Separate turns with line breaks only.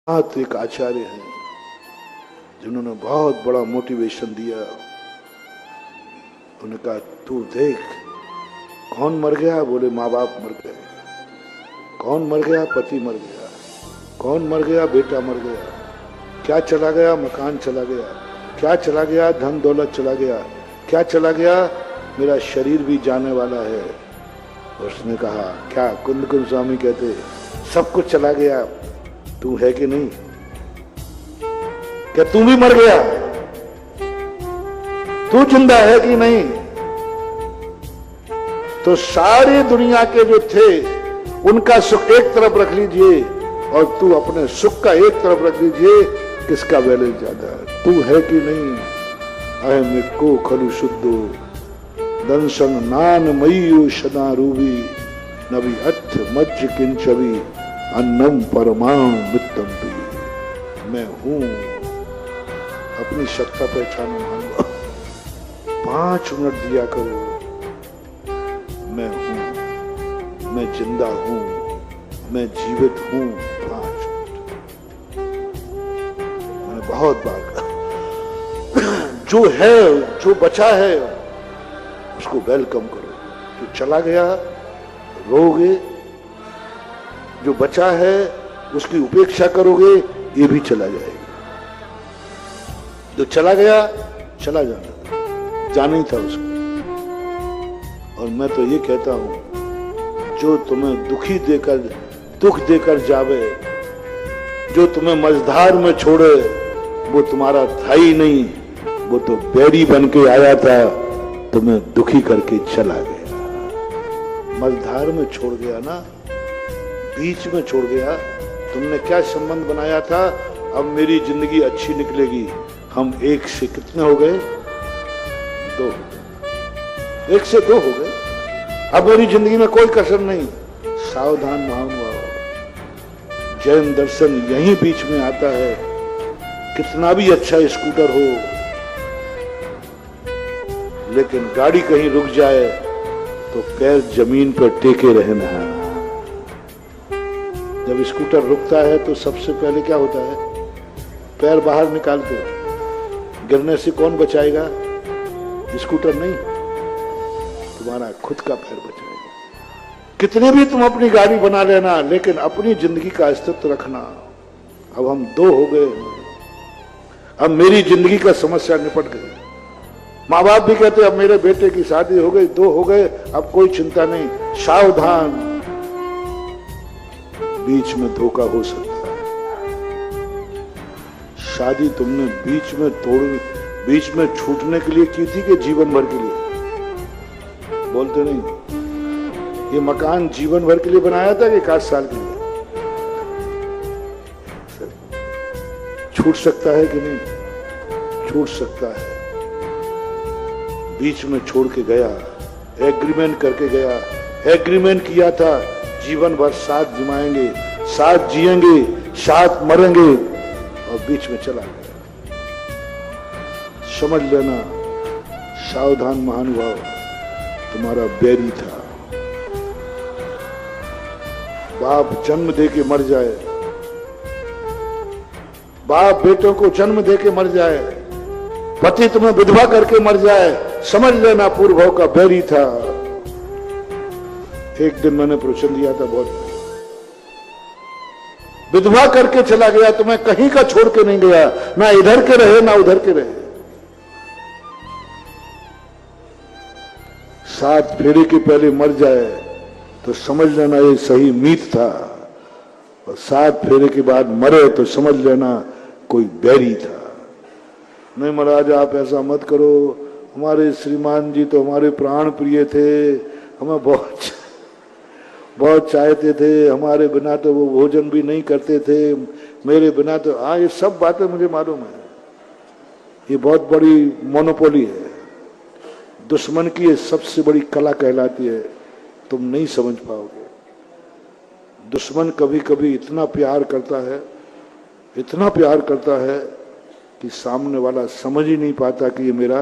तो एक आचार्य हैं जिन्होंने बहुत बड़ा मोटिवेशन दिया। उन्होंने कहा तू देख कौन मर गया, बोले माँ बाप मर गए। कौन मर गया, पति मर गया। कौन मर गया, बेटा मर गया। क्या चला गया, मकान चला गया। क्या चला गया, धन दौलत चला गया। क्या चला गया, मेरा शरीर भी जाने वाला है। उसने कहा क्या, कुंद कुंद स्वामी कहते सब कुछ चला गया, तू है कि नहीं, क्या तू भी मर गया, तू जिंदा है कि नहीं। तो सारी दुनिया के जो थे उनका सुख एक तरफ रख लीजिए और तू अपने सुख का एक तरफ रख लीजिए, किसका बैलेंस ज्यादा है, तू है कि नहीं। अहम को खलु शुद्धो दंशन नान मयु सदा रूबी नबी अथ मज्ज किंचवी अन्नम परमाणु मित्तम भी। मैं हूं, अपनी सत्ता पहचानो मानवा। 5 मिनट दिया करो, मैं हूं, मैं जिंदा हूं, मैं जीवित हूं। 5 मिनट मैंने बहुत बार कहा। जो है, जो बचा है उसको वेलकम करो। जो चला गया रोगे, जो बचा है उसकी उपेक्षा करोगे, ये भी चला जाएगा। जो चला गया चला जाना ही था उसको। और मैं तो ये कहता हूं, जो तुम्हें दुख देकर जावे, जो तुम्हें मझधार में छोड़े, वो तुम्हारा था ही नहीं, वो तो बैरी बन के आया था, तुम्हें दुखी करके चला गया। मझधार में छोड़ गया ना, बीच में छोड़ गया। तुमने क्या संबंध बनाया था, अब मेरी जिंदगी अच्छी निकलेगी। हम 1 से कितने हो गए, 2। 1 से 2 हो गए। अब मेरी जिंदगी में कोई कसर नहीं। सावधान महानुभाव, जैन दर्शन यहीं बीच में आता है। कितना भी अच्छा स्कूटर हो, लेकिन गाड़ी कहीं रुक जाए तो पैर जमीन पर टेके रहना है। जब स्कूटर रुकता है तो सबसे पहले क्या होता है, पैर बाहर निकालते हो। गिरने से कौन बचाएगा, स्कूटर नहीं, तुम्हारा खुद का पैर बचाएगा। कितने भी तुम अपनी गाड़ी बना लेना, लेकिन अपनी जिंदगी का अस्तित्व रखना। अब हम 2 हो गए, अब मेरी जिंदगी का समस्या निपट गई। माँ बाप भी कहते अब मेरे बेटे की शादी हो गई, 2 हो गए, अब कोई चिंता नहीं। सावधान, बीच में धोखा हो सकता है। शादी तुमने बीच में छूटने के लिए की थी कि जीवन भर के लिए, बोलते नहीं। ये मकान जीवन भर के लिए बनाया था कि 1 साल के लिए। छूट सकता है कि नहीं, छूट सकता है। बीच में छोड़ के गया, एग्रीमेंट करके गया, एग्रीमेंट किया था जीवन भर साथ जिमाएंगे, साथ जिएंगे, साथ मरेंगे, और बीच में चला गया। समझ लेना, सावधान महानुभाव, तुम्हारा बैरी था। बाप जन्म दे के मर जाए, बाप बेटों को जन्म दे के मर जाए, पति तुम्हें विधवा करके मर जाए, समझ लेना पूर्व भाव का बैरी था। एक दिन मैंने प्रवचन दिया था, बहुत विधवा करके चला गया, तुम्हें कहीं का छोड़ के नहीं गया, ना इधर के रहे ना उधर के रहे। 7 फेरे के पहले मर जाए तो समझ लेना ये सही मीत था, और 7 फेरे के बाद मरे तो समझ लेना कोई बैरी था। नहीं महाराज आप ऐसा मत करो, हमारे श्रीमान जी तो हमारे प्राण प्रिय थे, हमें बहुत चाहते थे, हमारे बिना तो वो भोजन भी नहीं करते थे, मेरे बिना तो। हाँ, ये सब बातें मुझे मालूम है। ये बहुत बड़ी मोनोपोली है, दुश्मन की ये सबसे बड़ी कला कहलाती है, तुम नहीं समझ पाओगे। दुश्मन कभी कभी इतना प्यार करता है, इतना प्यार करता है कि सामने वाला समझ ही नहीं पाता कि ये मेरा